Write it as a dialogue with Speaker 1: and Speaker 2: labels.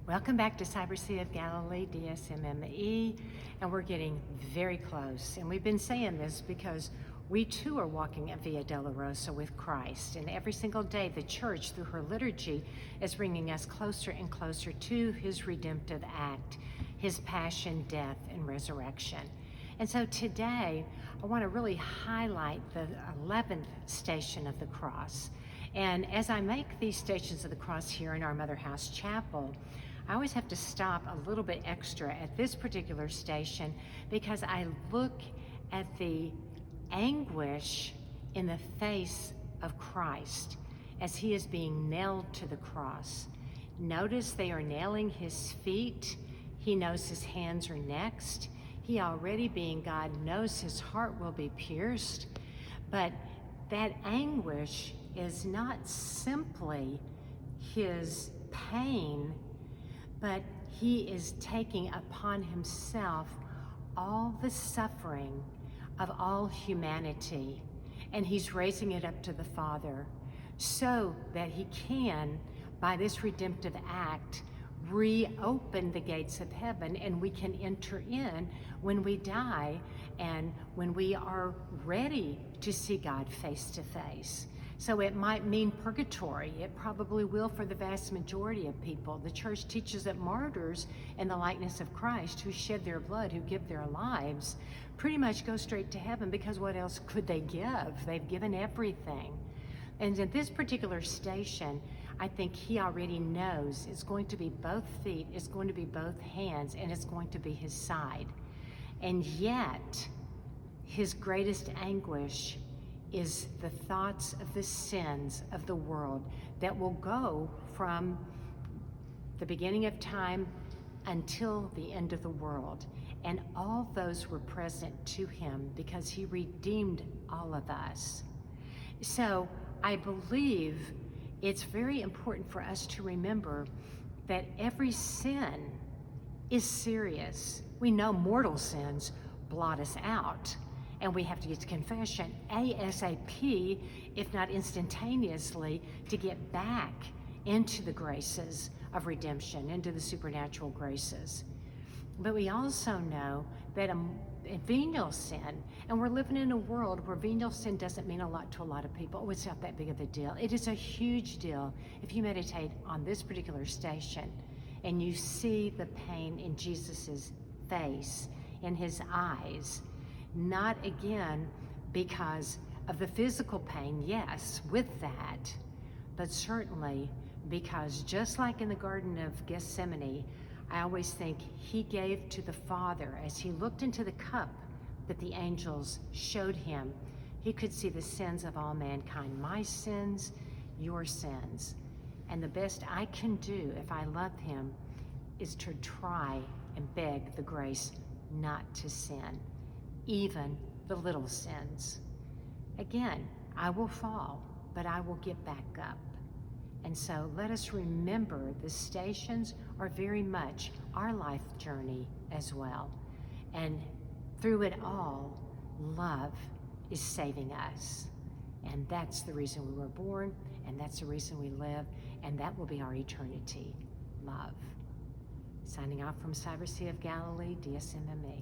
Speaker 1: Welcome back to Cybersea of Galilee DSMME, and we're getting very close. And we've been saying this because we too are walking a Via Dolorosa with Christ, and every single day the Church, through her liturgy, is bringing us closer and closer to His redemptive act, His passion, death, and resurrection. And so today, I want to really highlight the 11th station of the cross. And as I make these stations of the cross here in our Mother House Chapel, I always have to stop a little bit extra at this particular station because I look at the anguish in the face of Christ as He is being nailed to the cross. Notice they are nailing His feet. He knows His hands are next. He already, being God, knows His heart will be pierced. But that anguish is not simply His pain, but He is taking upon Himself all the suffering of all humanity, and He's raising it up to the Father so that He can, by this redemptive act, reopen the gates of heaven, and we can enter in when we die and when we are ready to see God face to face. So it might mean purgatory. It probably will for the vast majority of people. The Church teaches that martyrs in the likeness of Christ, who shed their blood, who give their lives, pretty much go straight to heaven, because what else could they give? They've given everything. And at this particular station, I think He already knows it's going to be both feet, it's going to be both hands, and it's going to be His side. And yet, His greatest anguish is the thoughts of the sins of the world that will go from the beginning of time until the end of the world. And all those were present to Him because He redeemed all of us. So I believe it's very important for us to remember that every sin is serious. We know mortal sins blot us out, and we have to get to confession ASAP, if not instantaneously, to get back into the graces of redemption, into the supernatural graces. But we also know that a venial sin, and we're living in a world where venial sin doesn't mean a lot to a lot of people. Oh, it's not that big of a deal. It is a huge deal if you meditate on this particular station and you see the pain in Jesus's face, in His eyes. Not again because of the physical pain, yes, with that, but certainly because just like in the Garden of Gethsemane, I always think He gave to the Father as He looked into the cup that the angels showed Him. He could see the sins of all mankind, my sins, your sins. And the best I can do if I love Him is to try and beg the grace not to sin, even the little sins. Again, I will fall, but I will get back up. And so let us remember the stations are very much our life journey as well. And through it all, love is saving us. And that's the reason we were born, and that's the reason we live, and that will be our eternity, love. Signing off from Cybersea of Galilee DSMME.